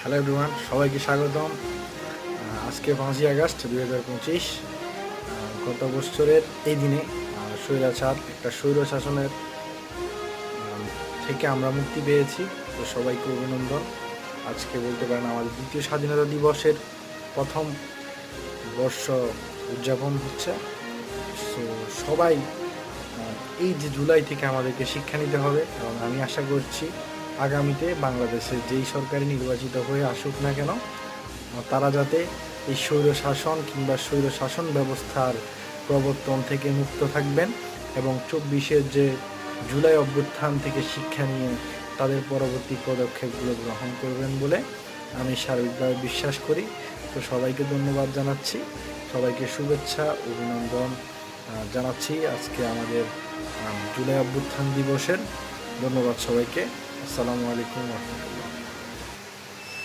Hello everyone, সবাইকে স্বাগতম। আজকে 5ই আগস্ট 2025। গত বছরের এই দিনে স্বৈর শাসনের থেকে আমরা মুক্তি পেয়েছি। তো সবাইকে অভিনন্দন। আজকে বলতে পারেন আমাদের দ্বিতীয় স্বাধীনতা দিবসের প্রথম বর্ষ উদযাপন হচ্ছে। তো সবাই এই যে জুলাই থেকে আমাদেরকে শিক্ষা নিতে হবে, এবং আমি আশা করছি আগামীতে বাংলাদেশে যেই সরকারি নির্বাচিত হয়ে আসুক না কেন, তারা যাতে এই স্বৈর শাসন কিংবা স্বৈর শাসন ব্যবস্থার প্রবর্তন থেকে মুক্ত থাকবেন এবং 24-এর যে জুলাই অভ্যুত্থান থেকে শিক্ষা নিয়ে তাদের পরবর্তী পদক্ষেপগুলো গ্রহণ করবেন বলে আমি সার্বিকভাবে বিশ্বাস করি। তো সবাইকে ধন্যবাদ জানাচ্ছি, সবাইকে শুভেচ্ছা অভিনন্দন জানাচ্ছি আজকে আমাদের জুলাই অভ্যুত্থান দিবসের। ধন্যবাদ সবাইকে। আসসালামু আলাইকুম ওয়া রাহমাতুল্লাহ।